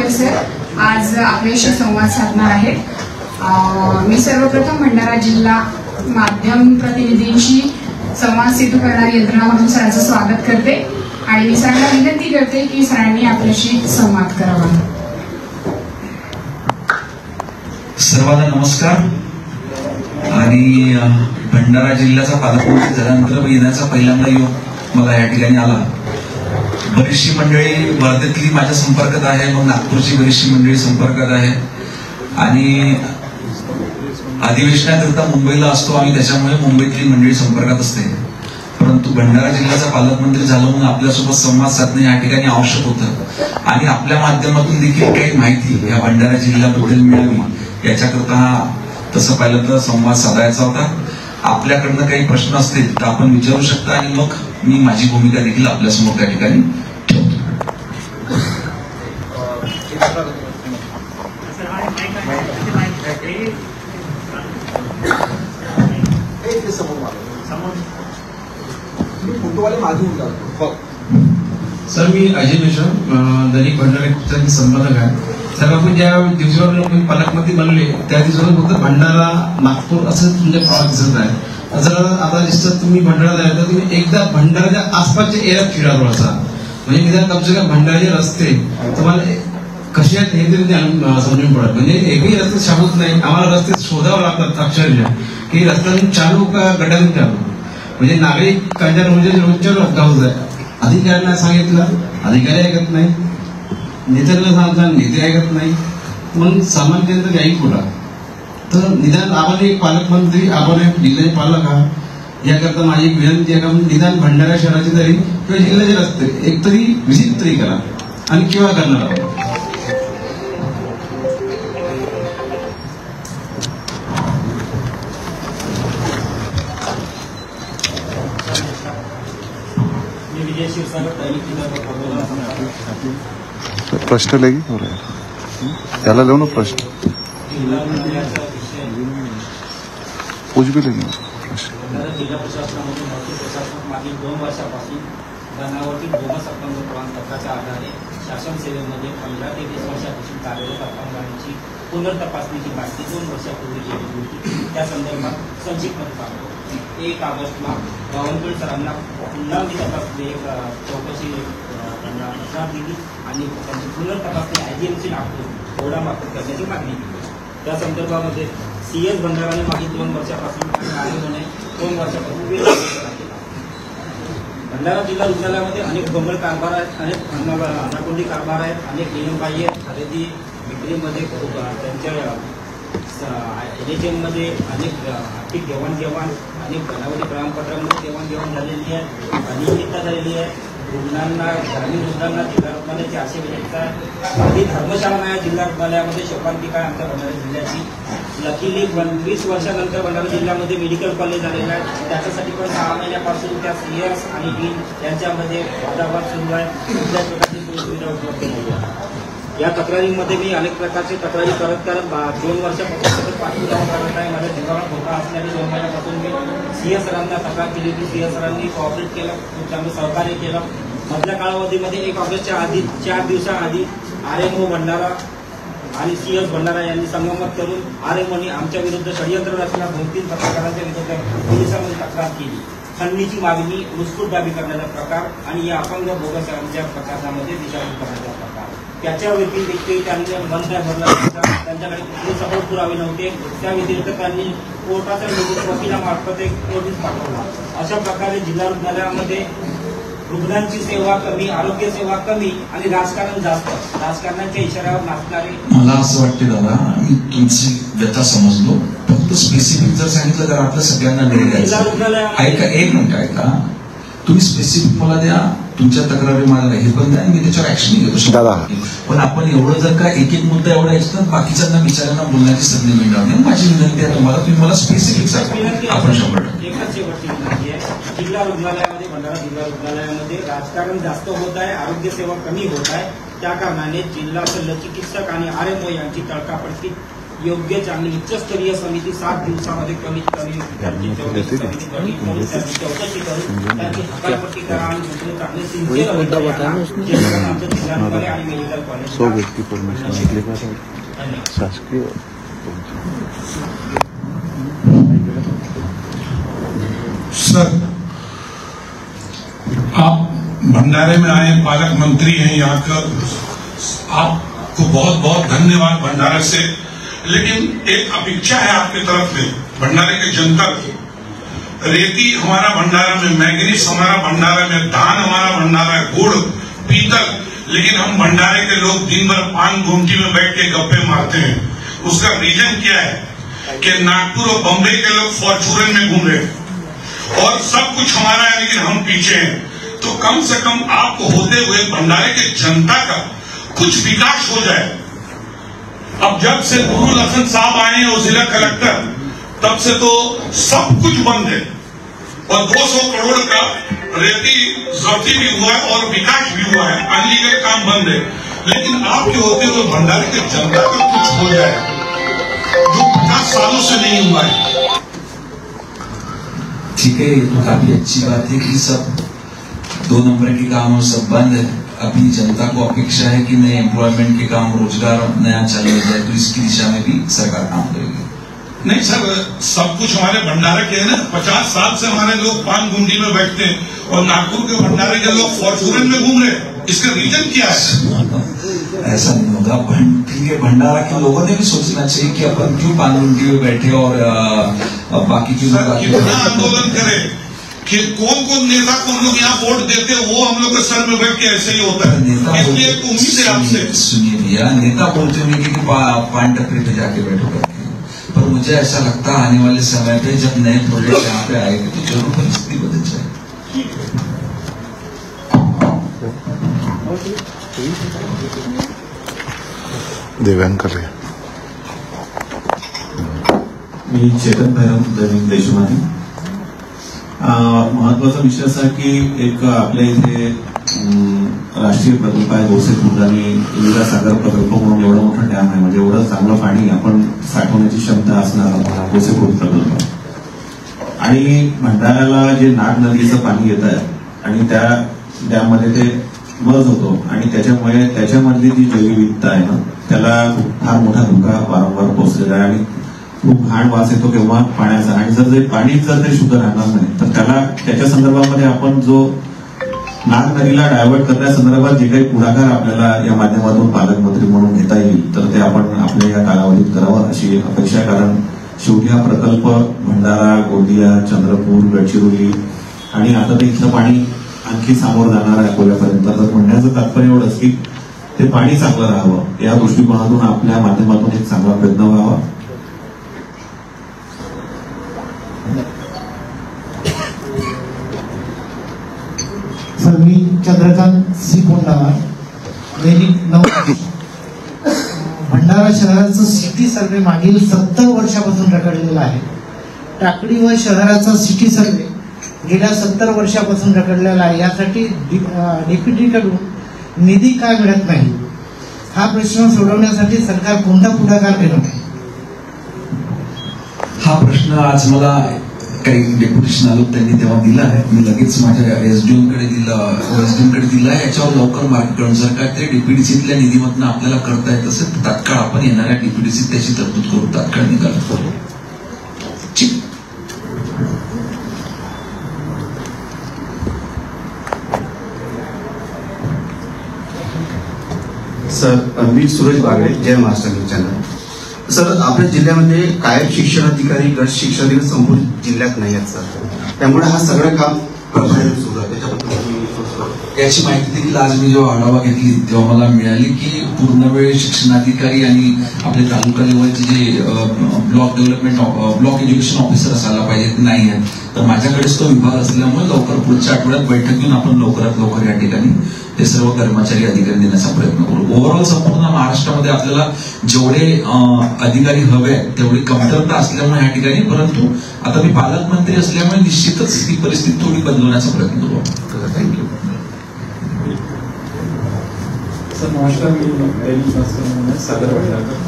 Goyal sir आज आपल्याशी संवाद साधणार आहेत. मी सर्वप्रथम भंडारा जिल्हा माध्यम प्रतिनिधींशी संवाद सेतू करणारी यंत्रणा म्हणून सरांचं स्वागत करते आणि मी सरांना विनंती करते की सरांनी आपल्याशी संवाद करावा. सर्वांना नमस्कार. आणि भंडारा जिल्ह्याचा पालकमंत्री झाल्यानंतर येण्याचा पहिल्यांदा योग मला या ठिकाणी आला. बरीचशी मंडळी वर्धेतली माझ्या संपर्कात आहे, मग नागपूरची बरीचशी मंडळी संपर्कात आहे आणि अधिवेशनाकरिता मुंबईला असतो आम्ही, त्याच्यामुळे मुंबईतली मंडळी संपर्कात असते. परंतु भंडारा जिल्ह्याचा पालकमंत्री झालं म्हणून आपल्यासोबत संवाद साधणे या ठिकाणी आवश्यक होतं आणि आपल्या माध्यमातून देखील काही माहिती या भंडारा जिल्ह्याबद्दल मिळावी याच्याकरता तसं पाहिलं तर संवाद साधायचा होता. आपल्याकडनं काही प्रश्न असतील तर आपण विचारू शकता आणि मग मी माझी भूमिका देखील आपल्यासमोर त्या ठिकाणी ठेवतो. सर, मी अजय मिश्रा, दैनिक भंडारा संपादक आहे. सर, आपण ज्या दिवसावर पालकमंत्री बनले त्या दिवसावर फक्त भंडारा नागपूर असं तुमच्या प्रवास दिसत आहे. जर आता दिसतं तुम्ही भंडारा जायचं तर तुम्ही एकदा भंडाराच्या आसपासच्या एरियात फिरा थोडासा, म्हणजे निदान कम से कम भंडाराचे रस्ते तुम्हाला कसे आहेत हे तरी समजून पडत. म्हणजे एकही रस्ते शाबूत नाही, आम्हाला रस्ते शोधावं लागतात अक्षरशः की रस्त्यातून चालू का गटातून चालू. म्हणजे नागरिकांच्या रोजच्या अपघात आहे. अधिकाऱ्यांना सांगितलं अधिकारी ऐकत नाही, नेत्यांना सांगितलं नेते ऐकत नाही, म्हणून सामान्य जनता जाईल कुठं. तर निदान आम्हाला एक पालकमंत्री, आपण एक जिल्ह्याचे पालक आहात, याकरता माझी एक विनंती आहे का निदान भंडारा शहराचे तरी किंवा जिल्ह्याचे रस्ते एक तरी व्हिजिट तरी करा आणि किंवा करणार आहोत. प्रश्न लेगी त्याला लिहू ना प्रश्न कुछ भी लेंगे. जिल्हा प्रशासनामधून महसूल प्रशासनात मागील 2 वर्षापासून बनावटी बोगस अपंग प्रमाणपत्राच्या आधारे शासन सेवेमध्ये 15 ते 20 वर्षापासून कार्यरत अपंगांची पुनर्तपासणीची माहिती 2 वर्षापूर्वी केली होती. त्या संदर्भात संक्षिप्तमध्ये सांगतो. 1 ऑगस्टला बावनकुळे सरांना पुन्हा तपासणी चौकशी त्यांना तक्रार दिली आणि त्यांची पुनर्तपासणी IGMC नागपूर ओढा मार्फत करण्याची मागणी केली. त्या संदर्भामध्ये CS भंडाराने मागील 2 वर्षापासून आणि आयोगाने 2 वर्षापासून वेळ केला. भंडारा जिल्हा रुग्णालयामध्ये अनेक गोंधळ कारभार आहेत, अनेक अनाकोंडी कारभार आहेत, अनेक नियमबाह्य खरेदी विक्रीमध्ये त्यांच्या NHM मध्ये अनेक आर्थिक देवाणघेवाण, अनेक बनावटी प्रमाणपत्रांमध्ये देवाणघेवाण झालेली आहे, अनियमितता झालेली आहे. रुग्णांना ग्रामीण रुग्णांना जिल्हा रुग्णालयाची 800 बेडचा आधी धर्मशाळा नाही जिल्हा रुग्णालयामध्ये शोकांतिका आहे आमच्या भंडारा जिल्ह्याची. लकीली 20 वर्षानंतर भंडारा जिल्ह्यामध्ये मेडिकल कॉलेज झालेलं आहे. त्याच्यासाठी पण 6 महिन्यापासून त्या CS आणि डीन यांच्यामध्ये वादावाद सुरू आहे. कुठल्याच प्रकारची सुविधा उपलब्ध नाही आहे. या तक्रारीमध्ये मी अनेक प्रकारची तक्रारी करत 2 वर्षापासून सतत पाठपुरावा करत आहे. माझ्या जीवाला धोका असल्याने 2 महिन्यापासून मी CS सरांना तक्रार केली होती. CS सरांनी कॉपरेट केलं, खूप चांगलं सहकार्य केलं. मधल्या कालावधीमध्ये 1 ऑगस्टच्या आधी 4 दिवसाआधी RMO भंडारा आणि CS भंडारा यांनी संगमत करून RMOनी आमच्या विरुद्ध षडयंत्र रचना 2-3 पत्रकारांच्या विरुद्ध पोलिसांमध्ये तक्रार केली. खंडणीची मागणी, मुस्कुटदाबी करण्याचा प्रकार आणि या अपंग बोगस यांच्या प्रकारामध्ये दिशाभूल करण्याचा प्रकार. त्याच्या व्यतिरिक्त त्यांनी बंद भरला, त्यांच्याकडे कुठले सबळ पुरावे नव्हते. त्या व्यतिरिक्त त्यांनी कोर्टाच्या वकिलामार्फत एक नोटीस पाठवला. अशा प्रकारे जिल्हा रुग्णालयामध्ये रुग्णांची सेवा कमी, आरोग्य सेवा कमी आणि राजकारण जास्त. राजकारणाच्या इशाऱ्यावर नाचणारे. मला असं वाटते दादा, मी तुमची व्यथा समजलो. फक्त स्पेसिफिक जर सांगितलं तर आपल्या सगळ्यांना वेळ द्यायचा. ऐका, एक मिनिट ऐका. तुम्ही स्पेसिफिक मला द्या, तुमच्या तक्रारी मला हे पण द्या, मी त्याच्यावर ऍक्शन घेतो. पण आपण एवढं जर का एक मुद्दा एवढा यायचं तर बाकीच्यांना विचारांना बोलण्याची संधी मिळणार नाही. माझी विनंती आहे तुम्हाला, तुम्ही मला स्पेसिफिक सांगा. आपण 100% एकच शेवटची विनंती आहे. जिल्हा रुग्णालयामध्ये, भंडारा जिल्हा रुग्णालयामध्ये राजकारण जास्त होत आहे, आरोग्य सेवा कमी होत आहे. त्या कारणाने जिल्हा शल्य चिकित्सक आणि RMO यांची तडकाफडकी योग्य चांगली उच्चस्तरीय समिती 7 दिवसामध्ये कमीत कमी चौकशी करून त्याची हकालपट्टी करा आणि दुसरे चांगले सिन्सिअर आमच्या जिल्हाधिकारी आणि मेडिकल कॉलेज शासकीय सर, आप भंडारे में आए, पालक मंत्री हैं यहाँ का, आपको बहुत बहुत धन्यवाद भंडारा से। लेकिन एक अपेक्षा है आपकी तरफ में भंडारे के जनता की। रेती हमारा भंडारा में, मैग्नीज हमारा भंडारा में, धान हमारा भंडारा है, गुड़, पीतल, लेकिन हम भंडारे के लोग दिन भर पान घुमटी में बैठ के गप्पे मारते हैं। उसका रीजन क्या है कि नागपुर और बम्बई के लोग फॉर्चूनर में घूम रहे हैं और सब कुछ हमारा है, लेकिन हम पीछे हैं। तो कम से कम आपको होते हुए भंडारे के जनता का कुछ विकास हो जाए। अब जब से नूरुल हसन साहब आए हैं और जिला कलेक्टर, तब से तो सब कुछ बंद है और 200 करोड़ का रेती जब्ती भी हुआ है और विकास भी हुआ है, अनलीगल काम बंद है। लेकिन आपके होते हुए भंडारे के जनता का कुछ हो जाए जो 50 सालों से नहीं हुआ है। ठीक है, ये तो काफी अच्छी बात है कि सब 2 नंबर के काम सब बंद है। अभी जनता को अपेक्षा है कि नए एम्प्लॉयमेंट के काम, रोजगार नया चलने जाए, तो इसकी दिशा में भी सरकार काम करेगी। नहीं सर, सब कुछ हमारे भंडारे के है ना। 50 साल से हमारे लोग पान गुंडी में बैठते हैं और नागपुर के भंडारे के लोग फॉर्चूनर में घूम रहे हैं। इसका रीजन क्या है? ऐसा नहीं होगा। ठीक है, भंडारा के लोगों ने भी सोचना चाहिए कि अपन क्यों पान गुंडी में बैठे और बाकी क्यों कितना आंदोलन करे कि कौन कौन नेता को हम लोग यहाँ वोट देते हैं, वो हम लोग के सर में बैठ के ऐसे ही होता है। इसलिए उम्मीद है आपसे। सुनिए भैया, नेता बोलते होंगे कि पान टपरी पे जाके बैठो करके, पर मुझे ऐसा लगता है आने वाले समय पे जब नए प्रोजेक्ट यहाँ पे आएंगे तो जरूर परिस्थिति बदल जाएगी। दिव्यांकर मी चेतन भैरव, दैनिक देशवाणी। महत्वाचा विषय असा की एक आपल्या इथे राष्ट्रीय प्रकल्प आहे गोसे खुर्द आणि इंदिरा सागर प्रकल्प म्हणून एवढा मोठा डॅम आहे, म्हणजे एवढं चांगलं पाणी आपण साठवण्याची क्षमता असणारा गोसे खुर्द प्रकल्प। आणि भंडाऱ्याला जे नाग नदीचं पाणी येत आहे आणि त्या डॅम मध्ये ते मर्ज होतो आणि त्याच्यामुळे त्याच्यामधली जी जैवविविधता आहे ना, त्याला फार मोठा धोका वारंवार पोहोचलेला आहे आणि खूप घाण वास येतो किंवा पाण्याचा। आणि जर पाणी जर ते शुद्ध राहणार नाही तर त्याच्या संदर्भामध्ये आपण जो नाग नदीला डायव्हर्ट करण्यासंदर्भात जे काही पुढाकार आपल्याला या माध्यमातून पालकमंत्री म्हणून घेता येईल तर ते आपण आपल्या या कालावधीत करावं अशी अपेक्षा आहे। कारण शेवटी हा प्रकल्प भंडारा, गोंदिया, चंद्रपूर, गडचिरोली आणि आता ते इथलं पाणी आणखी सामोरं जाणार आहे अकोल्यापर्यंत। तर म्हणण्याचं तात्पर्य एवढंच की ते पाणी चांगलं राहावं या दृष्टिकोनातून आपल्या माध्यमातून एक चांगला प्रयत्न व्हावा। सर, मी चंद्रकांत सी कोंडावा, दैनिक नव। भंडारा शहराचं सिटी सर्वे मागील 70 वर्षापासून रखडलेला आहे। टाकळी व शहराचा सिटी सर्वे गेल्या 70 वर्षापासून रखडलेला आहे। यासाठी डेप्युटीकडून निधी काय मिळत नाही, हा प्रश्न सोडवण्यासाठी सरकार कोणता पुढाकार घेणार आहे? हा प्रश्न आज मला काही डेप्युटेशन आलो त्यांनी तेव्हा दिला आहे। मी लगेच माझ्या एसडीएमकडे दिला आहे। याच्यावर लवकर मार्ग करून जर काय ते डीपीडीसीतल्या निधीमधून आपल्याला करता येत असेल तर तात्काळ आपण येणाऱ्या डीपीडीसीत त्याची तरतूद करू, तात्काळ निकाल करू। सर, मी सुरेश बागडे, जय महाराष्ट्र न्यूज चॅनल। सर, आपल्या जिल्ह्यामध्ये कायम शिक्षण अधिकारी, गट शिक्षण अधिकारी संपूर्ण जिल्ह्यात नाही आहेत सर, त्यामुळे हा सगळं काम प्रभावी सुरू आहे। त्याच्याबद्दल याची माहिती देखील आज मी जेव्हा आढावा घेतली तेव्हा मला मिळाली की पूर्णवेळ शिक्षणाधिकारी आणि आपले तालुका लेवलचे जे block development block education officer असायला पाहिजेत नाही आहेत। तर माझ्याकडेच तो विभाग असल्यामुळे लवकर पुढच्या आठवड्यात बैठक घेऊन आपण लवकरात लवकर या ठिकाणी ते सर्व कर्मचारी अधिकारी देण्याचा प्रयत्न करू। ओव्हरऑल संपूर्ण महाराष्ट्रामध्ये आपल्याला जेवढे अधिकारी हवे आहेत तेवढी कमतरता असल्यामुळे या ठिकाणी, परंतु आता मी पालकमंत्री असल्यामुळे निश्चितच ही परिस्थिती थोडी बदलवण्याचा प्रयत्न करू। थँक्यू। सर नमस्कार, मी दैनिक भास्कर सागर भंडारकर.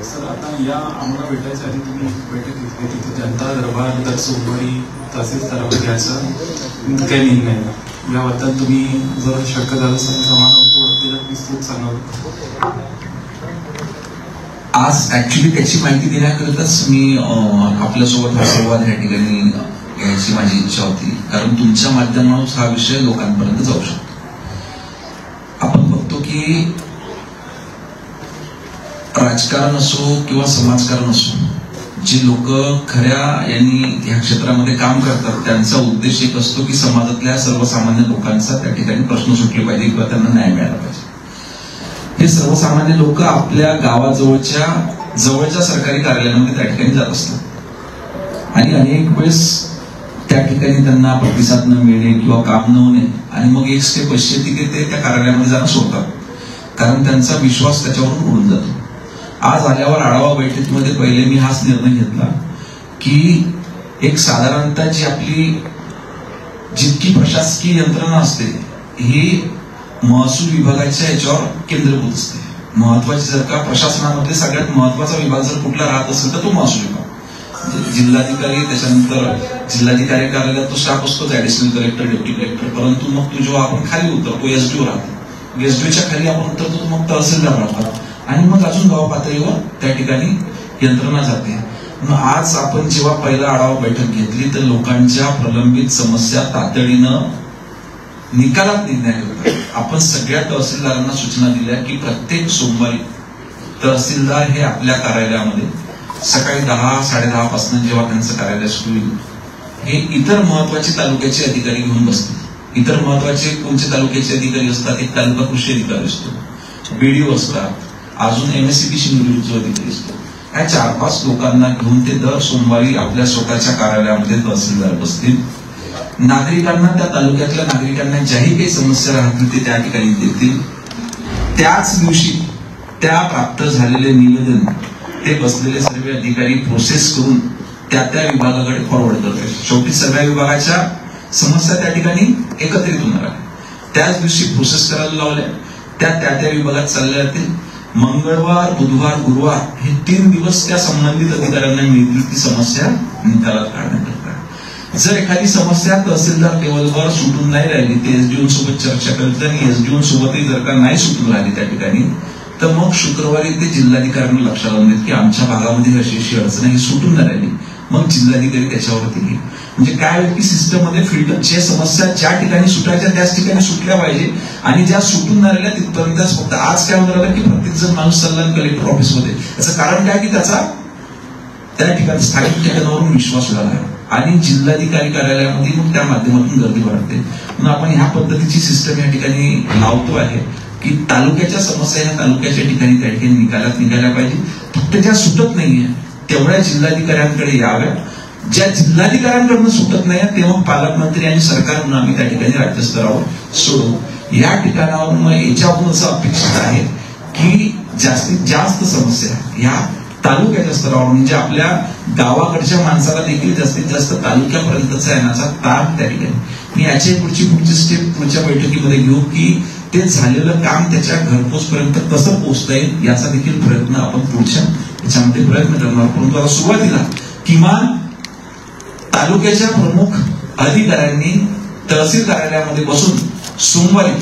सर आता या आम्हाला भेटायच्या आधी तुम्ही बैठक घेतली होती, जनता दरबार दर सोमवारी तहसील स्तरावर घ्यायचा काही निर्णय आहे याबद्दल तुम्ही जर शक्य झालं थोडं विस्तृत सांगावं. आज ऍक्च्युली त्याची माहिती देण्याकरिताच मी आपल्यासोबत हा संवाद या ठिकाणी घ्यायची माझी इच्छा होती, कारण तुमच्या माध्यमातून हा विषय लोकांपर्यंत जाऊ शकतो. आपण बघतो की राजकारण असो किंवा समाजकारण असो, जे लोक खऱ्या यांनी या क्षेत्रामध्ये काम करतात त्यांचा उद्देश एक असतो की समाजातल्या सर्वसामान्य लोकांचा त्या ठिकाणी प्रश्न सुटले पाहिजे किंवा त्यांना न्याय मिळाला पाहिजे. हे सर्वसामान्य लोक आपल्या गावाजवळच्या सरकारी कार्यालयामध्ये त्या ठिकाणी जात असतात आणि अनेक वेळेस त्या ठिकाणी त्यांना प्रतिसाद न मिळणे किंवा काम न होणे आणि मग एक स्टेप अशी येते की ते त्या कार्यालयामध्ये जाणं सोडतात, कारण त्यांचा विश्वास त्याच्यावरून उडून जातो. आज आल्यावर आढावा बैठकीमध्ये पहिले मी हाच निर्णय घेतला की एक साधारणतः जी आपली जितकी प्रशासकीय यंत्रणा असते ही महसूल विभागाच्या याच्यावर केंद्रीभूत असते. महत्वाची जर का प्रशासनामध्ये सगळ्यात महत्वाचा विभाग जर कुठला राहत असेल तर तो महसूल विभाग. जिल्हाधिकारी, त्याच्यानंतर जिल्हाधिकारी कार्यालयात तो स्टाफ असतो, ऍडिशनल कलेक्टर, डेप्टी कलेक्टर, परंतु मग तो जेव्हा आपण खाली उतरतो एसडीओ राहतो, एसडीओच्या खाली आपण उतरतो मग तहसीलदार राहतात आणि मग अजून गाव पातळीवर त्या ठिकाणी यंत्रणा जाते. मग आज आपण जेव्हा पहिला आढावा बैठक घेतली तर लोकांच्या प्रलंबित समस्या तातडीनं निकालात निघण्याकरता आपण सगळ्या तहसीलदारांना सूचना दिल्या की प्रत्येक सोमवारी तहसीलदार हे आपल्या कार्यालयामध्ये सकाळी 10-10:30 पासून जेव्हा त्यांचं कार्यालय सुरू होईल हे इतर महत्वाचे तालुक्याचे अधिकारी घेऊन बसतील. इतर महत्वाचे कोणते तालुक्याचे अधिकारी असतात? एक तालुका कृषी अधिकारी असतो, बीडीओ असतात, अजून एमएससीबीशी निवृत्त अधिकारी असतो. या 4-5 लोकांना घेऊन ते दर सोमवारी आपल्या स्वतःच्या कार्यालयामध्ये तहसीलदार बसतील. नागरिकांना, त्या तालुक्यातल्या नागरिकांना ज्याही काही समस्या राहतील ते त्या ठिकाणी देतील. त्याच दिवशी त्या प्राप्त झालेले निवेदन ते बसलेले सर्व अधिकारी प्रोसेस करून त्या विभागाकडे फॉरवर्ड करतील. शेवटी सर्व विभागाच्या समस्या त्या ठिकाणी एकत्रित होणार आहे. त्याच दिवशी प्रोसेस करायला लावल्या, त्या विभागात चालल्या जातील. मंगळवार, बुधवार, गुरुवार हे 3 दिवस त्या संबंधित अधिकाऱ्यांना मिळतील ती समस्या निकालात काढण्याकरता. जर एखादी समस्या तहसीलदार लेवलवर सुटून नाही राहिली ते एसडीओ सोबत चर्चा करतात आणि एसडीओ सोबतही जर का नाही सुटून राहिली त्या ठिकाणी तर मग शुक्रवारी ते जिल्हाधिकाऱ्यांना लक्षात आणून देत की आमच्या भागामध्ये अशी अडचण ही सुटून नाही राहिली. मग जिल्हाधिकारी त्याच्यावरती घेईल. म्हणजे काय होईल की सिस्टम मध्ये फिल्टर जे समस्या ज्या ठिकाणी सुटायच्या त्याच ठिकाणी सुटल्या पाहिजे आणि ज्या सुटून नाही राहिल्या तिथपर्यंतच फक्त. आज काय होणार की प्रत्येक जण माणूस चालला कलेक्टर ऑफिसमध्ये. याचं कारण काय की त्याचा त्या ठिकाणी स्थानिक ठिकाणावरून विश्वास उडाला आहे आणि जिल्हाधिकारी कार्यालयामध्ये मग त्या माध्यमातून गर्दी वाढते. म्हणून आपण ह्या पद्धतीची सिस्टम या ठिकाणी लावतो आहे की तालुक्याच्या समस्या ह्या तालुक्याच्या ठिकाणी त्या ठिकाणी निकालात निघाल्या पाहिजे. फक्त ज्या सुटत नाहीये तेवढ्या जिल्हाधिकाऱ्यांकडे याव्या. ज्या जिल्हाधिकाऱ्यांकडून सुटत नाही तेव्हा पालकमंत्री आणि सरकार म्हणून आम्ही त्या ठिकाणी राज्यस्तरावर सोडू. या ठिकाणावर मग याच्यावरून असं अपेक्षित आहे की जास्तीत जास्त समस्या ह्या तालुक्याच्या स्तरावर म्हणजे आपल्या गावाकडच्या माणसाला देखील जास्तीत जास्त तालुक्यापर्यंतचा येण्याचा ताण त्या ठिकाणी. मी याची पुढची स्टेप पुढच्या बैठकीमध्ये घेऊ की ते झालेलं काम त्याच्या घरपोचपर्यंत कसं पोहोचता येईल याचा देखील प्रयत्न आपण पुढच्या याच्यामध्ये प्रयत्न करणार. परंतु आता सुरुवातीला किमान तालुक्याच्या प्रमुख अधिकाऱ्यांनी तहसील कार्यालयामध्ये बसून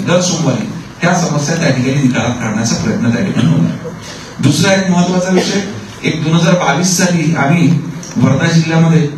दर सोमवारी त्या समस्या त्या ठिकाणी निकालात काढण्याचा प्रयत्न त्या ठिकाणी होणार. दुसरा एक महत्वाचा विषय, 2022 साली आम्ही वर्धा जिल्ह्यामध्ये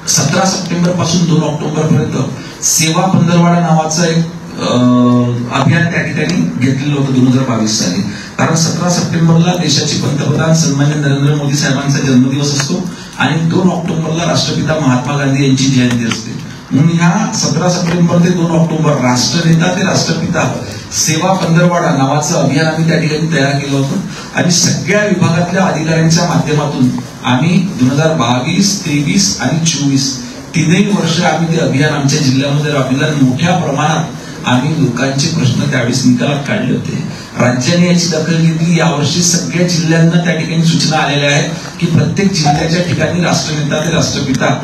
17 सप्टेंबर पासून 2 ऑक्टोबर पर्यंत सेवा पंधरवाडा नावाचं एक अभियान त्या ठिकाणी घेतलेलं होतं 2022 साली. कारण 17 सप्टेंबरला देशाचे पंतप्रधान सन्मान्य नरेंद्र मोदी साहेबांचा जन्मदिवस असतो आणि 2 ऑक्टोबरला राष्ट्रपिता महात्मा गांधी यांची जयंती असते. म्हणून ह्या 17 सप्टेंबर ते 2 ऑक्टोबर राष्ट्रनेता ते राष्ट्रपिता सेवा पंधरवाडा नावाचं अभियान आम्ही त्या ठिकाणी तयार केलं होतं आणि सगळ्या विभागातल्या अधिकाऱ्यांच्या माध्यमातून आम्ही 2022, 23 आणि 24 तीनही वर्ष आम्ही ते अभियान आमच्या जिल्ह्यामध्ये राबविलं आणि मोठ्या प्रमाणात आम्ही लोकांचे प्रश्न त्यावेळेस निकालात काढले होते. राज्याने याची दखल घेतली. यावर्षी सगळ्या जिल्ह्यांना त्या ठिकाणी सूचना आलेल्या आहेत की प्रत्येक जिल्ह्याच्या ठिकाणी राष्ट्रनेता ते राष्ट्रपिता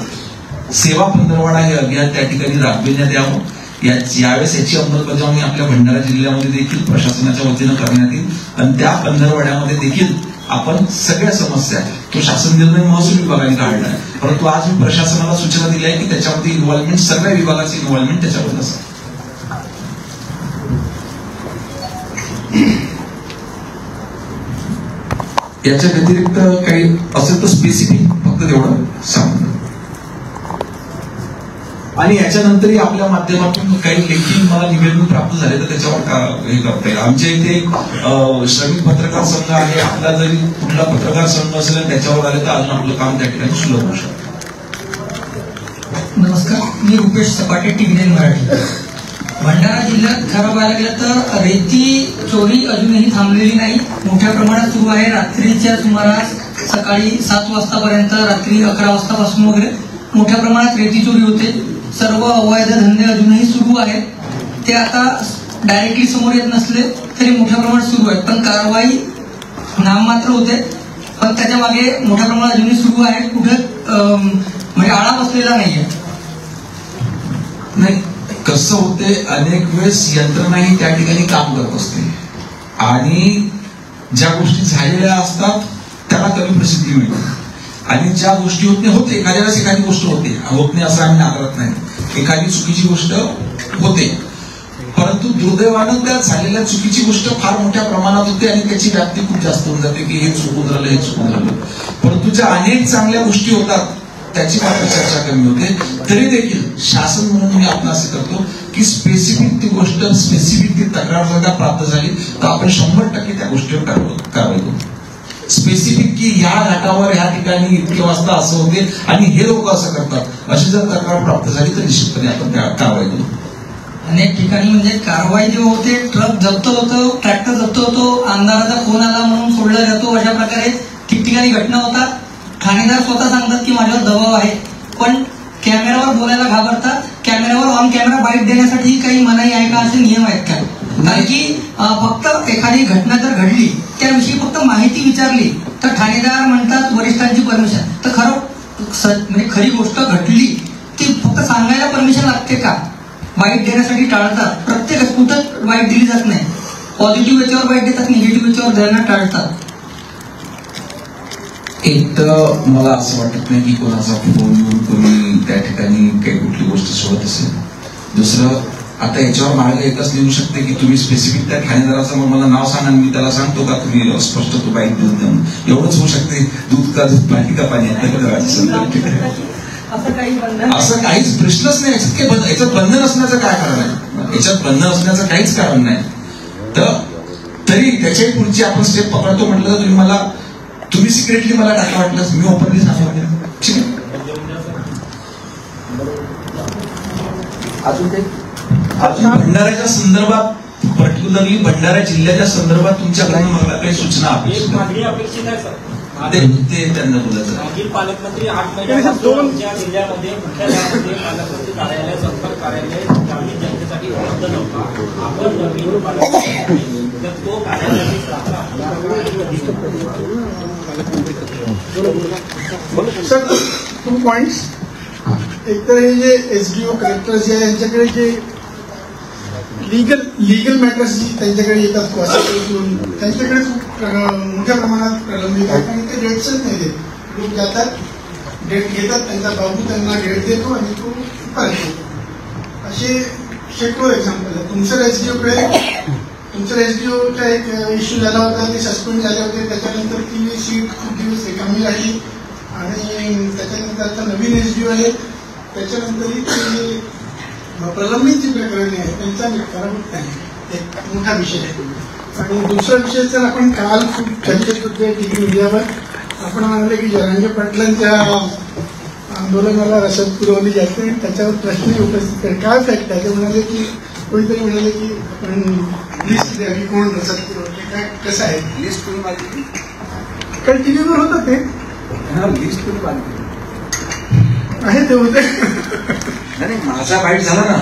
सेवा पंधरवाडा हे अभियान त्या ठिकाणी राबविण्यात यावं. यावेळेस याची अंमलबजावणी आपल्या भंडारा जिल्ह्यामध्ये देखील प्रशासनाच्या वतीनं करण्यात येईल आणि त्या पंधरवड्यामध्ये देखील आपण सगळ्या समस्या तो शासन निर्णय महसूल विभागाने काढला आहे, परंतु आज मी प्रशासनाला सूचना दिली आहे की त्याच्यामध्ये इन्व्हॉल्वमेंट सगळ्या विभागाची इन्व्हॉल्वमेंट त्याच्यामध्ये असेल. याच्या व्यतिरिक्त काही असेल तर स्पेसिफिक फक्त तेवढं सांगतो. आणि याच्यानंतरही आपल्या माध्यमातून काही लेखी मला निवेदन प्राप्त झाले तर त्याच्यावर हे करता येईल. आमच्या इथे श्रमिक पत्रकार संघ आहे, आपला जरी कुठला पत्रकार संघ असेल आणि त्याच्यावर आले तर अजून आपलं काम त्या ठिकाणी सुलभ होऊ शकतं. नमस्कार, मी रुपेश सपाटे, टीव्ही मराठी. भंडारा जिल्ह्यात खरं पाहायला गेलं तर रेती चोरी अजूनही थांबलेली नाही, मोठ्या प्रमाणात सुरू आहे. रात्रीच्या सुमारास सकाळी 7 वाजतापर्यंत रात्री 11 वाजतापासून वगैरे मोठ्या प्रमाणात रेती चोरी होते. सर्व अवैध धंदे अजूनही सुरू आहेत. ते आता डायरेक्टली समोर येत नसले तरी मोठ्या प्रमाणात सुरू आहेत, पण कारवाई नाममात्र होते. पण त्याच्या मागे मोठ्या प्रमाणात अजूनही सुरू आहे. कुठे म्हणजे आळा बसलेला नाहीये. नाही, कसं होते, अनेक वेळेस यंत्रणाही त्या ठिकाणी काम करत असते आणि ज्या गोष्टी झालेल्या असतात त्याला कमी प्रसिद्धी मिळते आणि ज्या गोष्टी होते एखाद्या वेळेस एखादी गोष्ट होत नाही असं आम्ही नाकारत नाही. एखादी चुकीची गोष्ट होते, परंतु दुर्दैवानं त्या झालेल्या चुकीची गोष्ट फार मोठ्या प्रमाणात होते आणि त्याची व्याप्ती खूप जास्त होऊन जाते की हे चुकून राहिलं, हे चुकून राहिलं. परंतु ज्या अनेक चांगल्या गोष्टी होतात त्याची मात्र चर्चा कमी होते. तरी देखील शासन म्हणून मी आपण असं करतो की स्पेसिफिक ती गोष्ट, स्पेसिफिक ती तक्रार जर का प्राप्त झाली तर आपण 100% त्या गोष्टीवर कारवाई करू. स्पेसिफिक की ह्या घाटावर ह्या ठिकाणी इतके वाजता असं होते आणि हे लोक असं करतात अशी जर तक्रार प्राप्त झाली तर निश्चितपणे आपण त्या कारवाई करू. अनेक ठिकाणी म्हणजे कारवाई जे होते, ट्रक जप्त होतो, ट्रॅक्टर जप्त होतो, आमदाराचा फोन आला म्हणून सोडला जातो, अशा प्रकारे ठिकठिकाणी घटना होतात. ठाणेदार स्वतः सांगतात की माझ्यावर दबाव आहे, पण कॅमेऱ्यावर बोलायला घाबरतात. कॅमेऱ्यावर ऑन कॅमेरा बाईट देण्यासाठी काही मनाई आहे का, असे नियम आहेत का? कारण की फक्त एखादी घटना जर घडली त्याविषयी फक्त माहिती विचारली तर ठाणेदार म्हणतात वरिष्ठांची परमिशन. तर खरं म्हणजे खरी गोष्ट घडली ती फक्त सांगायला परमिशन लागते का? बाईट देण्यासाठी टाळतात. प्रत्येक कुठं बाईट दिली जात नाही. पॉझिटिव्ह याच्यावर बाईट देतात, निगेटिव्ह याच्यावर द्यायला टाळतात. एक तर मला असं वाटत नाही की कोणाचा फोन येऊन कोणी त्या ठिकाणी काही कुठली गोष्ट सोडत असेल. दुसरं, आता याच्यावर मार्ग एकच निघू शकते की तुम्ही स्पेसिफिक त्या ठाणेदाराचं मग मला नाव सांगा, मी त्याला सांगतो का तुम्ही स्पष्ट तो बाईक देऊन देऊन एवढंच होऊ शकते. दूध का दूध, पाणी का पाणी, असं काहीच प्रश्नच नाही. याच्यात बंधन असण्याचं काय कारण आहे? याच्यात बंधन असण्याचं काहीच कारण नाही. तर तरी त्याच्याही पुढची आपण स्टेप पकडतो म्हटलं तर तुम्ही सिक्रेटली मला टाका वाटलं, मी ओपनली सांगितलं. ठीक आहे. अजून भंडाऱ्याच्या संदर्भात, पर्टिक्युलरली भंडारा जिल्ह्याच्या संदर्भात तुमच्याकडून मला काही सूचना अपेक्षित आहे ते त्यांना बोलायचं. मागील पालकमंत्री 8 महिन्यापासून जिल्ह्यामध्ये कुठल्या गावामध्ये पालकमंत्री कार्यालय, संपर्क कार्यालय ग्रामीण जनतेसाठी उपलब्ध नव्हता. आपण नवीन पालकमंत्री तर तो कार्यालयाची सर 2 पॉइंट्स. एक तर हे जे एसडीओ कलेक्टर जे आहे यांच्याकडे जे लीगल मॅटर्स जी त्यांच्याकडे येतात त्यांच्याकडे खूप मोठ्या प्रमाणात प्रलंबित आहेत आणि ते डेट्सच नाही देत. लोक जातात, डेट घेतात, त्यांचा बाबू त्यांना डेट देतो आणि तो पाळतो. असे शेकडो एक्झाम्पल आहेत. तुमच्या एसडीओचा एक इश्यू झाला होता, ते सस्पेंड झाले होते. त्याच्यानंतर ती सीट खूप दिवस रिकामी राहिली आणि त्याच्यानंतर आता नवीन एसडीओ आहे, त्याच्यानंतरही ते प्रलंबित जी प्रकरणे आहेत त्यांचा निपटारा होत नाही. एक मोठा विषय आहे. आणि दुसरा विषय तर आपण काल खूप चर्चेत होते टीव्ही मीडियावर. आपण म्हणाले की जरांगे पाटलांच्या आंदोलनाला रसद पुरवली जाते आणि त्याच्यावर प्रश्न उपस्थित केले. काय फॅक्ट आहे? ते म्हणाले की कोणीतरी म्हणाले की आपण लिस्ट द्यावी, कोण रसद पुरवते, काय कसं आहे लिस्ट कोणी मागितली? काल टीव्हीवर होतं ते लिस्ट कोणी मागितली आहे ते होते. नाही, माझा बाईट झाला ना,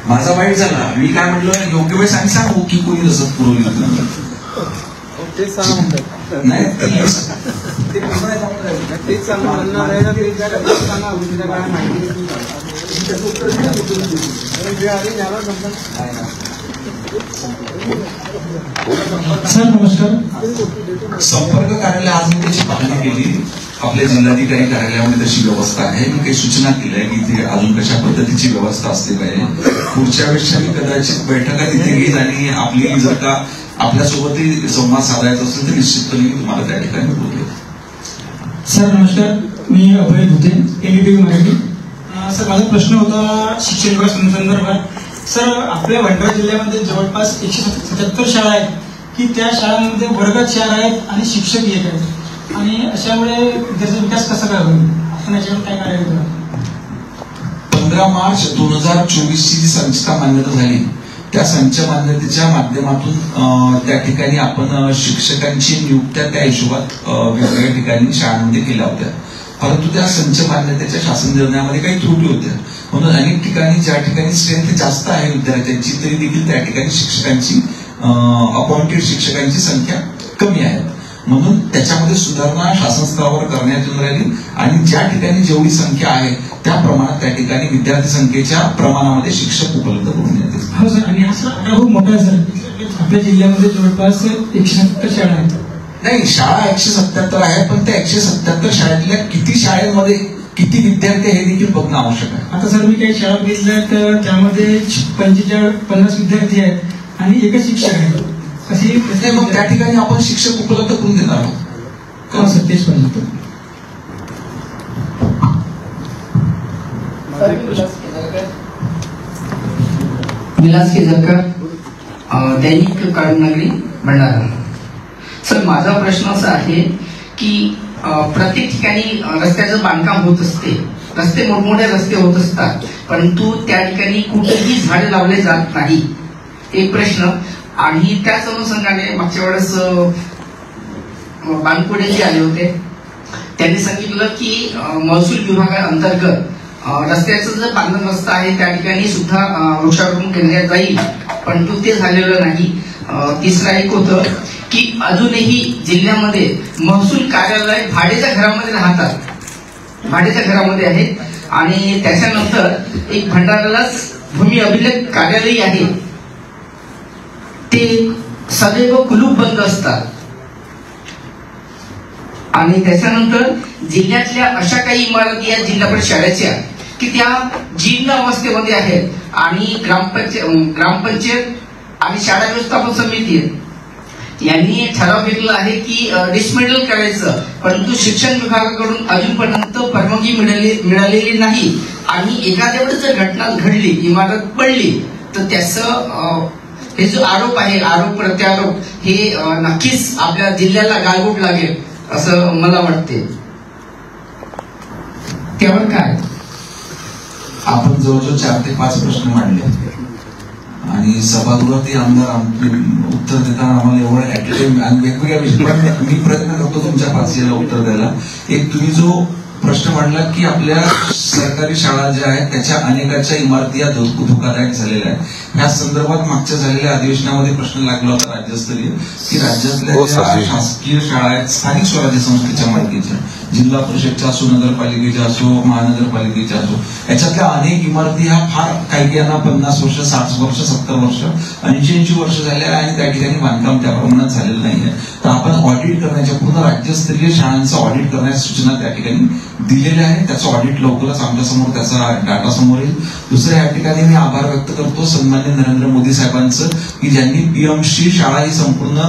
माझा बाईट झाला. मी काय म्हटलं, योग्य वेळेस आम्ही सांगू की कोणी रसद पुरवली नाही. सर नमस्कार. संपर्क कार्यालय आज मी त्याची पाहणी केली. आपल्या जिल्हाधिकारी कार्यालयामध्ये तशी व्यवस्था आहे. मी काही सूचना केल्या की इथे अजून कशा पद्धतीची व्यवस्था असली पाहिजे. पुढच्या वेळेस मी कदाचित बैठका तिथे घेईन आणि आपली जर का आपल्यासोबतही संवाद साधायचा असेल तर निश्चितपणे मी तुम्हाला त्या ठिकाणी बोलतो. सर नमस्कार, मी अभय भुते, NDTV मराठी. सर माझा प्रश्न होता शिक्षण विभाग संदर्भात. सर आपल्या भंडारा जिल्ह्यामध्ये जवळपास 177 शाळा आहेत की त्या शाळांमध्ये वर्गात 4 आहेत आणि शिक्षक 1 आहेत आणि अशामुळे त्याचा विकास कसा काय होईल, आपण याच्यावर काय कार्य करू? 15 मार्च 2024 ची जी संचिता मान्यता झाली त्या संच मान्यतेच्या माध्यमातून त्या ठिकाणी आपण शिक्षकांची नियुक्त्या त्या हिशोबात वेगवेगळ्या ठिकाणी शाळांमध्ये केल्या होत्या. परंतु त्या संच मान्यतेच्या शासन निर्णयामध्ये काही त्रुटी होत्या. म्हणून अनेक ठिकाणी ज्या ठिकाणी स्ट्रेंथ जास्त आहे विद्यार्थ्यांची तरी देखील त्या ठिकाणी शिक्षकांची अपॉइंटेड शिक्षकांची संख्या कमी आहे. म्हणून त्याच्यामध्ये सुधारणा शासन स्तरावर करण्यात येऊन राहिली आणि ज्या ठिकाणी जेवढी संख्या आहे त्या प्रमाणात त्या ठिकाणी विद्यार्थी संख्येच्या प्रमाणामध्ये शिक्षक उपलब्ध करून येतील. हो सर, आणि हा सर खूप मोठा आहे सर. आपल्या जिल्ह्यामध्ये जवळपास 177 शाळा आहेत. नाही, शाळा 177 आहे, पण त्या 177 शाळेतल्या किती शाळेमध्ये किती विद्यार्थी हे देखील बघणं आवश्यक आहे. आता सर मी काही शाळा बघितल्या तर त्यामध्ये 45-50 विद्यार्थी आहेत आणि एकच शिक्षक आहे. अशी मग त्या ठिकाणी आपण शिक्षक उपलब्ध करून देणार आहोत. हो सर, तेच पाहिजे. विलास केजरकर, दैनिक काळूनगरी, भंडारा. सर माझा प्रश्न असा आहे की प्रत्येक ठिकाणी रस्त्याचं बांधकाम होत असते, रस्ते मोठमोठे रस्ते होत असतात, परंतु त्या ठिकाणी कुठेही झाडे लावले जात नाही. एक प्रश्न. आणि त्याच अनुषंगाने मागच्या वेळेस बानपुडे जे आले होते त्यांनी सांगितलं की महसूल विभागाअंतर्गत रस्त्याचं जे बांधण रस्ता आहे त्या ठिकाणी सुद्धा वृक्षारोपण करण्यात जाईल, परंतु ते झालेलं नाही. तिसरा एक होतं की अजूनही जिल्ह्यामध्ये महसूल कार्यालय भाड्याच्या घरामध्ये राहतात, भाड्याच्या घरामध्ये आहेत. आणि त्याच्यानंतर एक भंडारालाच भूमी अभिलेख कार्यालय आहे, ते सदैव कुलूप बंद असतात. आणि त्याच्यानंतर जिल्ह्यातल्या अशा काही इमारती आहेत जिल्हा परिषद शाळेच्या की त्या जीर्ण अवस्थेमध्ये आहेत आणि ग्रामपंचायत आणि शाळा व्यवस्थापन समिती यांनी ठराव घेतला आहे की डिसमेंटल करायचं, परंतु शिक्षण विभागाकडून अजूनपर्यंत परवानगी मिळालेली नाही. आणि एखाद्या वेळेस जर घटना घडली, इमारत पडली, तर त्याचं हे जो आरोप आहे, आरोप प्रत्यारोप हे नक्कीच आपल्या जिल्ह्याला गालबोट लागेल असं मला वाटते. त्यावर काय? आपण जवळजवळ 4 ते 5 प्रश्न मांडले आणि सभागृहातही आमदार उत्तर देताना आम्हाला एवढं ऍक्टिव्ह आणि वेगवेगळ्या विषयावर मी प्रयत्न करतो तुमच्या 5 उत्तर द्यायला. एक तुम्ही जो प्रश्न मांडला की आपल्या सरकारी शाळा ज्या आहेत त्याच्या अनेकाच्या इमारती या धोकादायक झालेल्या आहेत. या संदर्भात मागच्या झालेल्या अधिवेशनामध्ये प्रश्न लागला होता राज्यस्तरीय की राज्यातल्या ज्या शासकीय शाळा आहेत स्थानिक स्वराज्य संस्थेच्या मालकीच्या, जिल्हा परिषदच्या असो, नगरपालिकेच्या असो, महानगरपालिकेच्या असो, याच्यातल्या अनेक इमारती ह्या फार काही यांना 50 वर्ष, 60 वर्ष, 70 वर्ष, 80 वर्ष झाले आणि त्या ठिकाणी बांधकाम त्या प्रमाणात झालेलं नाहीये. तर आपण ऑडिट करण्याच्या, पूर्ण राज्यस्तरीय शाळांचं ऑडिट करण्याच्या सूचना त्या ठिकाणी दिलेल्या आहेत. त्याचं ऑडिट लवकरच आमच्या समोर त्याचा डाटा समोर येईल. दुसऱ्या या ठिकाणी मी आभार व्यक्त करतो सन्माननीय नरेंद्र मोदी साहेबांचं की ज्यांनी पीएमश्री शाळा ही संपूर्ण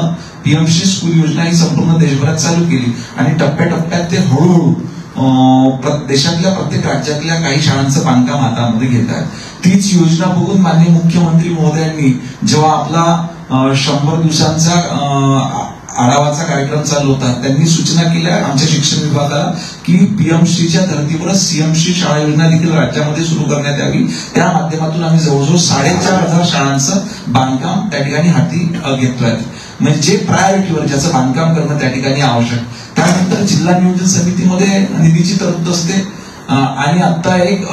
पीएमश्री स्कूल योजना ही संपूर्ण देशभरात चालू केली आणि टप्प्याटप्प्यात ते हळूहळू देशातल्या प्रत्येक राज्यातल्या काही शाळांचं बांधकाम हातामध्ये घेत आहे. तीच योजना बघून माननीय मुख्यमंत्री महोदयांनी जेव्हा आपला 100 दिवसांचा आढावाचा कार्यक्रम चालू होता त्यांनी सूचना केल्या आमच्या शिक्षण विभागाला की पीएमश्रीच्या धर्तीवरच सीएमश्री शाळा योजना देखील राज्यामध्ये सुरू करण्यात यावी. त्या माध्यमातून आम्ही जवळजवळ 4,500 शाळांचं बांधकाम त्या ठिकाणी हाती घेतोय. म्हणजे प्रायोरिटीवर ज्याचं बांधकाम करणं त्या ठिकाणी आवश्यक. त्यानंतर जिल्हा नियोजन समितीमध्ये निधीची तरतूद असते आणि आता एक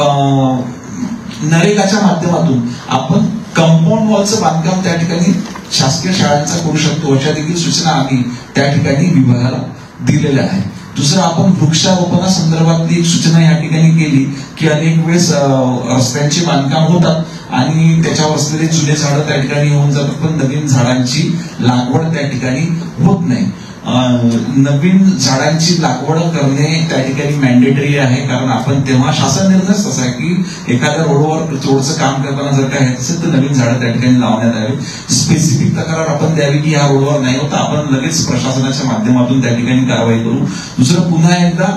नरेगाच्या माध्यमातून आपण कंपाऊंड वॉलचं बांधकाम त्या ठिकाणी शासकीय शाळांचा करू शकतो अशा देखील सूचना आम्ही त्या ठिकाणी विभागाला दिलेल्या आहेत. दुसरं आपण वृक्षारोपणा संदर्भातली एक सूचना या ठिकाणी केली की अनेक वेळेस रस्त्यांचे बांधकाम होतात आणि त्याच्यावर असलेले जुने झाडं त्या ठिकाणी होऊन जातात, पण नवीन झाडांची लागवड त्या ठिकाणी होत नाही. नवीन झाडांची लागवड करणे त्या ठिकाणी मॅन्डेटरी आहे, कारण आपण तेव्हा शासन निर्णयच तसा आहे की एखाद्या रोडवर थोडंसं काम करताना जर काय असेल तर नवीन झाडं त्या ठिकाणी लावण्यात यावी. स्पेसिफिक तक्रार आपण द्यावी की ह्या रोडवर नाही होता, आपण लगेच प्रशासनाच्या माध्यमातून त्या ठिकाणी कारवाई करू. दुसरं, पुन्हा एकदा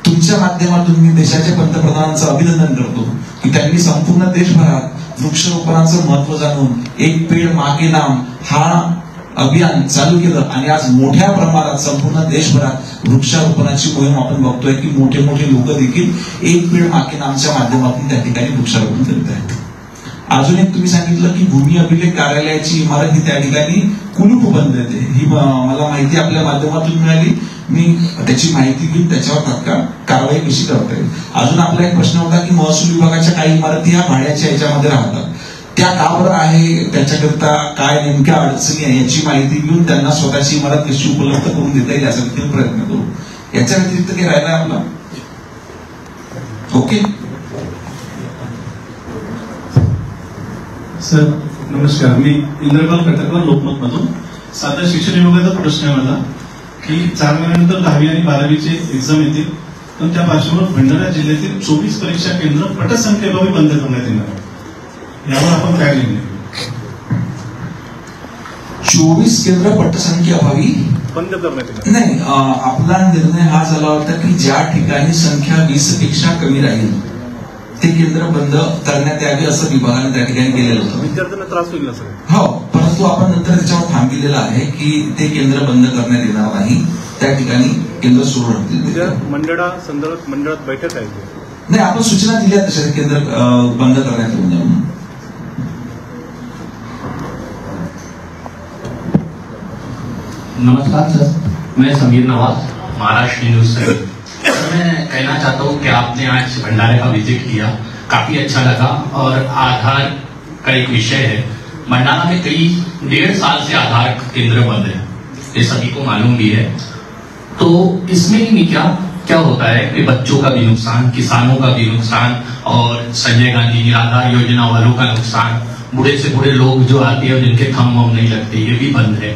तुमच्या माध्यमातून मी देशाच्या पंतप्रधानांचं अभिनंदन करतो की त्यांनी संपूर्ण देशभरात वृक्षारोपणाचं महत्व जाणून एक पेड मा के नाम हा अभियान चालू केलं आणि आज मोठ्या प्रमाणात संपूर्ण देशभरात वृक्षारोपणाची मोहीम आपण बघतोय की मोठे मोठे लोक देखील एक पेड मा के नामच्या माध्यमातून त्या ठिकाणी वृक्षारोपण करीत आहेत. अजून एक तुम्ही सांगितलं की भूमी अभिलेख कार्यालयाची इमारत ही त्या ठिकाणी कुलूप बंद येते, ही मला माहिती आपल्या माध्यमातून मिळाली. मी त्याची माहिती घेऊन त्याच्यावर तात्काळ कारवाई कशी करता येईल. अजून आपला एक प्रश्न होता की महसूल विभागाच्या काही इमारती ह्या भाड्याच्या याच्यामध्ये राहतात, त्या का बरं आहे, त्याच्याकरिता काय नेमक्या अडचणी आहे याची माहिती घेऊन त्यांना स्वतःची इमारत कशी उपलब्ध करून देता येईल याचा देखील प्रयत्न करू. याच्या व्यतिरिक्त काही राहिला आपला? ओके सर नमस्कार, मी इंद्रपाल कटकवार लोकमत मधून. साधा शिक्षण विभागाचा प्रश्न आहे मला की 4 महिन्यानंतर 10वी आणि 12वीचे एक्झाम येतील, पण त्या पार्श्वभूमीवर भंडारा जिल्ह्यातील 24 परीक्षा केंद्र पटसंख्येबाबत बंद करण्यात येणार आहे. यावर आपण काय निर्णय? 24 केंद्र पटसंख्येअभावी बंद करण्यात नाही. आपला निर्णय हा झाला होता की ज्या ठिकाणी संख्या 20 पेक्षा कमी राहील ते केंद्र बंद करण्यात यावे असं विभागाने त्या ठिकाणी केलेलं होतं. विद्यार्थ्यांना त्रास होईल ना सर? हो, परंतु आपण नंतर त्याच्यावर ठाम दिलेलं आहे की ते केंद्र बंद करण्यात येणार नाही, त्या ठिकाणी केंद्र सुरू राहतील. मंडळात बैठक आहे नाही, आपण सूचना दिल्या तशा केंद्र बंद करण्यात येऊन जाऊन. नमस्कार सर, मैं समीर नवाज, महाराष्ट्र न्यूज से। मैं कहना चाहता हूँ कि आपने आज भंडारे का विजिट किया, काफी अच्छा लगा और आधार का एक विषय है। भंडारा में कई 1.5 साल से आधार केंद्र बंद है, ये सभी को मालूम भी है। तो इसमें भी क्या होता है कि बच्चों का भी नुकसान, किसानों का भी नुकसान और संजय गांधी निराधार योजना वालों का नुकसान, बूढ़े से बूढ़े लोग जो आते हैं जिनके थंब वम नहीं लगते, ये भी बंद है।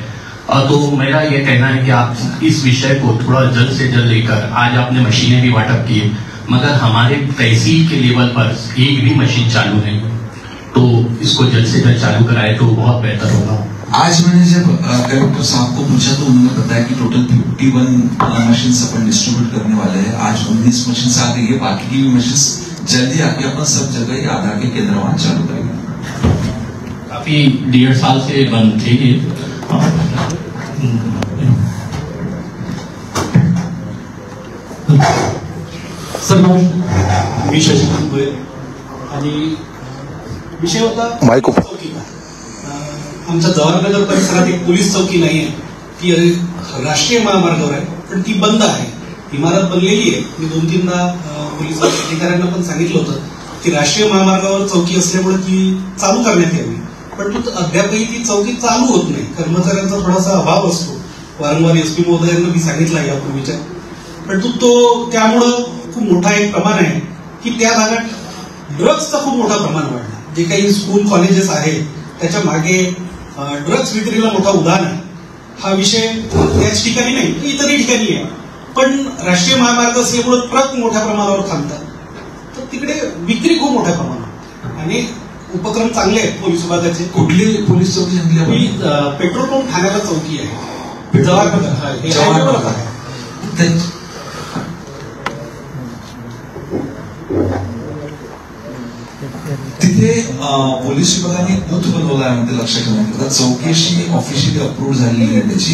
तो मेरा ये कहना है कि आप इस विषय को थोड़ा जल्द से जल्द लेकर, आज आपने मशीनें भी वाटप की है, मगर हमारे तहसील के लेवल पर एक भी मशीन चालू नहीं, तो इसको जल्द से जल्द चालू कराए तो बहुत बेहतर होगा। आज मैंने जब कलेक्टर साहब को पूछा तो उन्होंने बताया कि टोटल 51 मशीन अपन डिस्ट्रीब्यूट करने वाले हैं। आज 19 मशीन आ गई है, बाकी की भी मशीन जल्दी आके अपन सब जगह ये आधार के केंद्र वहां चालू करेंगे। काफी 1.5 साल से बंद थे ये। सर नमस्कार, मी शशिकांत भोयर आणि विषय होता चौकी का. आमच्या जवाहरनगर परिसरात एक पोलीस चौकी नाही आहे, ती राष्ट्रीय महामार्गावर आहे, पण ती बंद आहे. इमारत बनलेली आहे. मी 2-3दा पोलीस अधिकाऱ्यांना पण सांगितलं होतं की राष्ट्रीय महामार्गावर चौकी असल्यामुळे ती चालू करण्यात यावी, पण अद्यापही ती चौकी चालू होत नाही. कर्मचाऱ्यांचा थोडासा अभाव असतो. वारंवार एसपी महोदयांना मी सांगितलं यापूर्वीच्या, परंतु तो त्यामुळं खूप मोठा एक प्रमाण आहे की त्या भागात ड्रग्सचं खूप मोठं प्रमाण वाढलं. जे काही स्कूल कॉलेजेस आहेत त्याच्या मागे ड्रग्स विक्रीला मोठा उदाहरण आहे. हा विषय त्याच ठिकाणी नाही, इतरही ठिकाणी आहे, पण राष्ट्रीय महामार्ग असल्यामुळे ट्रक मोठ्या प्रमाणावर थांबतात, तर तिकडे विक्री खूप मोठ्या प्रमाणावर. आणि उपक्रम चांगले आहेत पोलीस विभागाचे. कुठली पोलीस चौकी सांगितली? पेट्रोल पंप ठाण्याला चौकी आहे, जवाहरनगर. तिथे पोलीस विभागाने बूथ बनवला आहे म्हणजे लक्षात ठेवण्याकरता. चौकशी ऑफिशियली अप्रूव्ह झालेली आहे त्याची,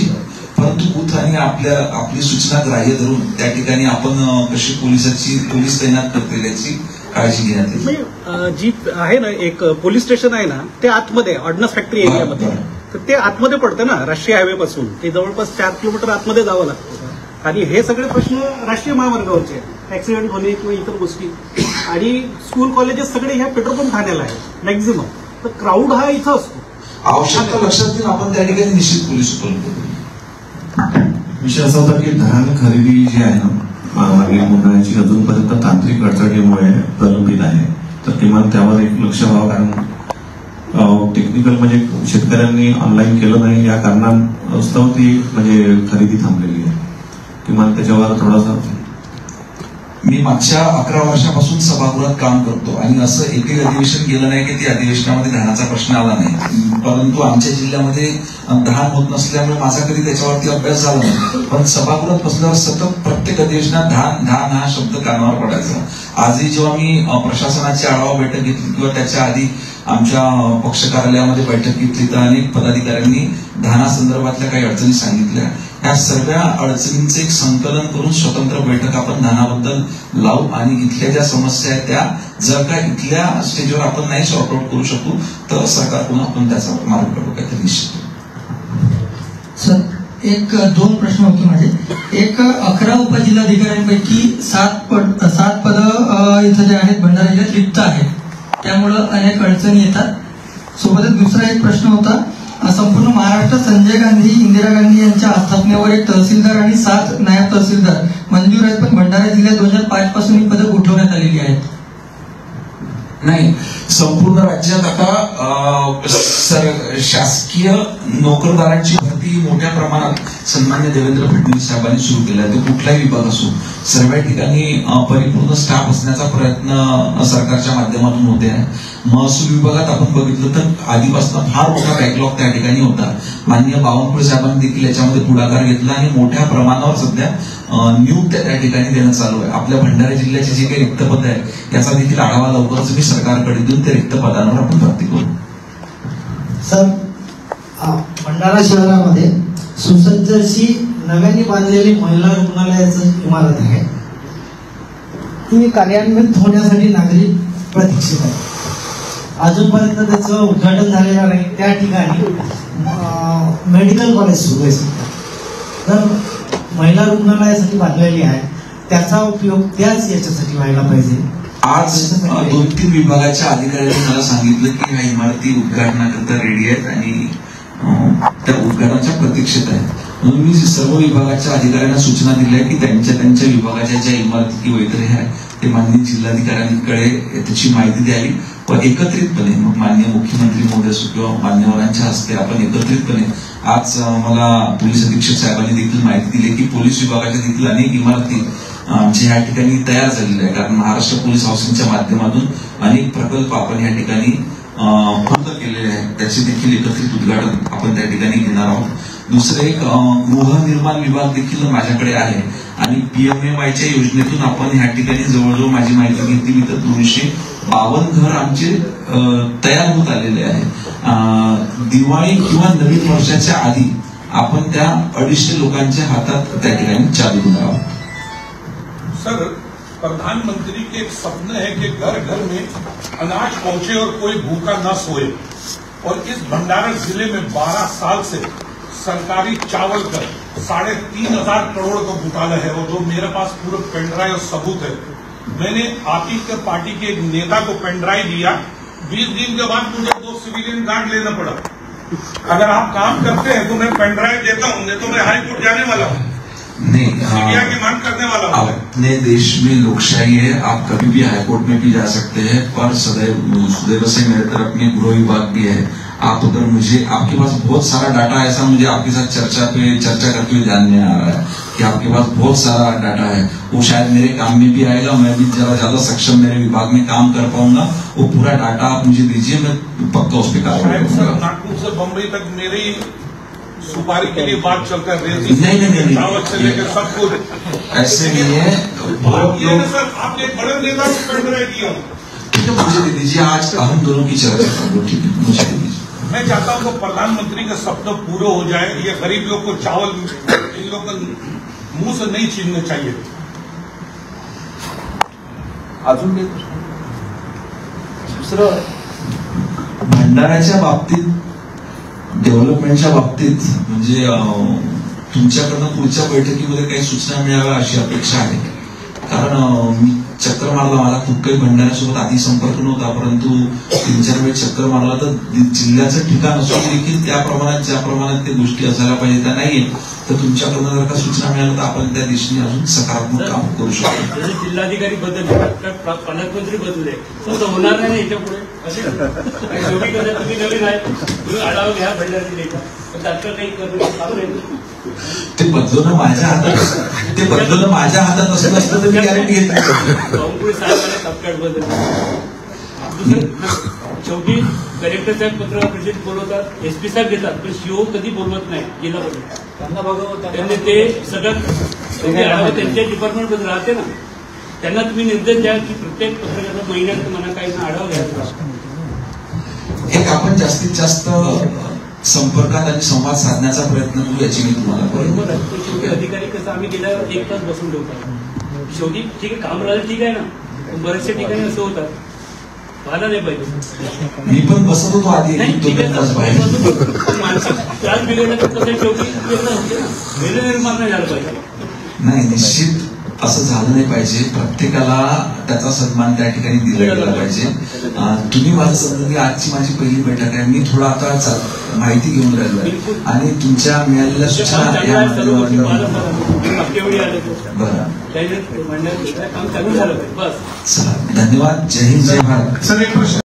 परंतु बूथ आणि आपली सूचना ग्राह्य धरून त्या ठिकाणी आपण कशी पोलीस तैनात करतील याची काळजी घेण्यात येईल. जी आहे ना एक पोलीस स्टेशन आहे ना, ते आतमध्ये ऑर्डनन्स फॅक्टरी एरियामध्ये, तर ते आतमध्ये पडतं ना राष्ट्रीय हायवे पासून. ते जवळपास 4 किलोमीटर आतमध्ये जावं लागतं. आणि हे सगळे प्रश्न राष्ट्रीय महामार्गावरचे आहेत, ऍक्सिडेंट होणे किंवा इतर गोष्टी. आणि स्कूल कॉलेजेस सगळे ह्या पेट्रोल पंप ठाण्याला आहेत मॅक्झिमम, तर क्राऊड हा इथं असतो. आवश्यकता लक्षात घेऊन आपण त्या ठिकाणी निश्चित पोलीस उपलब्ध करू. विषय असा होता की धान खरेदी जी आहे ना मागील मंडळाची अजूनपर्यंत तांत्रिक अडचणीमुळे प्रलंबित आहे. तर किमान त्यावर एक लक्ष व्हावं, कारण टेक्निकल म्हणजे शेतकऱ्यांनी ऑनलाईन केलं नाही या कारणास्तव ती म्हणजे खरेदी थांबलेली आहे. किमान त्याच्यावर थोडासा. मी मागच्या 11 वर्षापासून सभागृहात काम करतो आणि असं एकही अधिवेशन गेलं नाही की त्या अधिवेशनामध्ये धानाचा प्रश्न आला नाही. परंतु आमच्या जिल्ह्यामध्ये धान होत नसल्यामुळे माझा कधी त्याच्यावरती अभ्यास झाला नाही. पण सभागृहात बसल्यावर सतत प्रत्येक अधिवेशनात धान धान हा शब्द कानावर पडायचा. आजही जेव्हा मी प्रशासनाची आढावा बैठक घेतली किंवा त्याच्या आधी आमच्या पक्ष कार्यालयामध्ये बैठक घेतली तर अनेक पदाधिकाऱ्यांनी धानासंदर्भातल्या काही अडचणी सांगितल्या. या सर्व अडचणींचे एक संकलन करून स्वतंत्र बैठक आपण धानाबद्दल लावू आणि इथल्या ज्या समस्या आहेत त्या जर का इथल्या स्टेजवर आपण नाही सॉर्ट आउट करू शकू तर सरकारकडून आपण त्याचा मार्ग काढू काहीतरी निश्चित. सर एक 2 प्रश्न होते माझे. एक 11 उपजिल्हाधिकाऱ्यांपैकी 7 पदं इथं जे आहेत भंडारा जिल्ह्यात रिक्त आहेत, त्यामुळं अनेक अडचणी येतात. सोबतच दुसरा एक प्रश्न होता, संपूर्ण महाराष्ट्र संजय गांधी इंदिरा गांधी यांच्या आस्थापनेवर एक तहसीलदार आणि 7 नायब तहसीलदार मंजूर आहेत, पण भंडारा जिल्ह्यात 2005 पासून ही पदं उठवण्यात आलेली आहेत. नाही, संपूर्ण राज्यात आता शासकीय नोकरदारांची भरती मोठ्या प्रमाणात सन्मान्य देवेंद्र फडणवीस साहेबांनी सुरू केला आहे. ते कुठलाही विभाग असो, सर्व ठिकाणी परिपूर्ण स्टाफ असण्याचा प्रयत्न सरकारच्या माध्यमातून होते आहे. महसूल विभागात आपण बघितलं तर आधीपासून फार मोठा बॅकलॉग त्या ठिकाणी होता. माननीय बावनकुळे साहेबांनी देखील याच्यामध्ये पुढाकार घेतला आणि मोठ्या प्रमाणावर सध्या नियुक्त्या त्या ठिकाणी देणं चालू आहे. आपल्या भंडारा जिल्ह्याची जी काही रिक्त पदं आहे याचा देखील आढावा लवकरच मी सरकारकडे देऊन त्या रिक्त पदांवर आपण भरती करू. सर, भंडारा शहरामध्ये सुसज्ज अशी नव्याने बांधलेली महिला रुग्णालयाची इमारत आहे. ती कार्यान्वित होण्यासाठी नागरिक प्रतीक्षित आहे. अजूनपर्यंत त्याचं उद्घाटन झालेलं नाही. त्या ठिकाणी मेडिकल कॉलेज सुरू आहे. तर महिला रुग्णालयासाठी बांधलेली आहे, त्याचा उपयोग त्याच याच्यासाठी व्हायला पाहिजे. आज 2-3 विभागाच्या अधिकाऱ्यांनी मला सांगितलं की ह्या इमारती उद्घाटनाकरता रेडी आहेत आणि त्या उद्घाटनाच्या प्रतीक्षेत आहेत. म्हणून मी सर्व विभागाच्या अधिकाऱ्यांना सूचना दिल्या की त्यांच्या विभागाच्या ज्या इमारती किंवा इतर आहे ते माननीय जिल्हाधिकाऱ्यांकडे त्याची माहिती द्यावी व एकत्रितपणे मग माननीय मुख्यमंत्री महोदय किंवा मान्यवरांच्या हस्ते आपण एकत्रितपणे. आज मला पोलीस अधीक्षक साहेबांनी देखील माहिती दिली की पोलीस विभागाच्या देखील अनेक इमारती आमच्या या ठिकाणी तयार झालेल्या आहे. कारण महाराष्ट्र पोलीस हाऊसिंगच्या माध्यमातून अनेक प्रकल्प आपण या ठिकाणी पूर्ण केलेले आहेत. त्याचे देखील एकत्रित उद्घाटन आपण त्या ठिकाणी घेणार आहोत. दुसरे एक गृहनिर्माण विभाग देखील माझ्याकडे आहे आणि PMAYच्या योजनेतून आपण ह्या ठिकाणी जवळजवळ माझी माहिती घेतली तर 252 घर आमचे तयार होत आलेले आहे. दिवाळी किंवा नवीन वर्षाच्या आधी आपण त्या 250 लोकांच्या हातात त्या ठिकाणी चालू देणार आहोत. सर, प्रधानमंत्री के एक सपना है कि घर घर में अनाज पहुंचे और कोई भूखा न सोए. और इस भंडारा जिले में 12 साल से सरकारी चावल का 3,500 करोड़ का घोटाला है और जो मेरे पास पूरा पेनड्राइव और सबूत है. मैंने आप ही के पार्टी के एक नेता को पेनड्राइव दिया, 20 दिन के बाद मुझे 2 सिविलियन गार्ड लेना पड़ा. अगर आप काम करते हैं तो मैं पेनड्राइव देता हूं, नहीं तो मैं हाईकोर्ट जाने वाला हूं, नहीं सीबीआई की मांग करने वाला हूं. अपने देश में लोकशाही है, आप कभी भी हाईकोर्ट में भी जा सकते हैं, पर सदैव से मेरे तरफ में गृह विभाग भी है. आप अगर मुझे आपके पास बहुत सारा डाटा ऐसा मुझे आपके साथ चर्चा करते हुए जानने आ रहा है कि आपके पास बहुत सारा डाटा है, वो शायद मेरे काम में भी आएगा. मैं भी जरा ज्यादा सक्षम मेरे विभाग में काम कर पाऊंगा. वो पूरा डाटा आप मुझे दीजिए, मैं पक्का उस पर कार्रवाई करूंगा. नागपुर से बम्बई तक मेरी सुपारी के लिए बात चलता है. नहीं चावल से लेकर सब कुछ ऐसे नहीं है. सर, आपने बड़े नेता को पेनड्राइव दिया, ठीक है, मुझे दे दीजिए. आज हम दोनों की चर्चा कर लो, ठीक है, मुझे दे दीजिए. मैं चाहता हूं कि प्रधानमंत्री का सपना पूरा हो जाए. ये गरीब लोग को चावल इन लोग को मुंह से नहीं छीनना चाहिए. अजून दुसरं भंडाऱ्याच्या बाबतीत डेव्हलपमेंटच्या बाबतीत म्हणजे तुमच्याकडनं पुढच्या बैठकीमध्ये काही सूचना मिळाव्या अशी अपेक्षा आहे. कारण मी चक्कर मारला, मला खूप काही भंडाऱ्यासोबत आधी संपर्क नव्हता, परंतु 3-4 वेळ चक्कर मारला तर जिल्ह्याचं ठिकाण असून देखील त्या प्रमाणात ज्या प्रमाणात ते गोष्टी असायला पाहिजे त्या नाहीये. तर तुमच्याकडून जर का सूचना मिळाल्या तर आपण त्या दिशेने अजून सकारात्मक काम करू शकतो. जसे जिल्हाधिकारी बदलले, पालकमंत्री बदलले, तसं होणार नाही याच्यापुढे असे शेवटी कसं तुम्ही नवीन आहे, तुम्ही आढावा घ्या भंडारा जिल्ह्याचा, पण तात्काळ काही करू. ते बदलणं माझ्या हातात असं नसतं तर मी गॅरंटी घेत पुढे साहेब तात्काळ बदल. शेवटी कलेक्टर साहेब पत्र परिषद बोलवतात, एसपी साहेब घेतात, पण सीओ कधी बोलवत नाही जिल्हा परिषद. त्यांनी ते सगळं त्यांच्या डिपार्टमेंट मध्ये राहते ना, त्यांना तुम्ही निर्देश द्या की प्रत्येक पत्रकाराचा महिन्यात मला काही आढावा घ्यायचा. एक आपण जास्तीत जास्त संपर्कात आणि संवाद साधण्याचा प्रयत्न करू याची मी तुम्हाला बरोबर आहे. पण शेवटी अधिकारी कसं आम्ही गेल्यावर 1 तास बसून ठेवतात. शेवटी ठीक आहे, काम राहिलं ठीक आहे ना, पण बऱ्याचशा ठिकाणी असं होतात, व्हायला नाही पाहिजे. मी पण बसत होतो आधी मानसिक त्रास बिघडला तर कसं शेवटी निर्माण नाही झालं पाहिजे. नाही, निश्चित असं झालं नाही पाहिजे. प्रत्येकाला त्याचा सन्मान त्या ठिकाणी दिला गेला पाहिजे. तुम्ही माझं समजा की आजची माझी पहिली बैठक आहे, मी थोडा आता माहिती घेऊन राहिलो आहे आणि तुमच्या मिळालेल्या सूचना बरं. धन्यवाद. जय हिंद, जय भारत. सर एक प्रश्न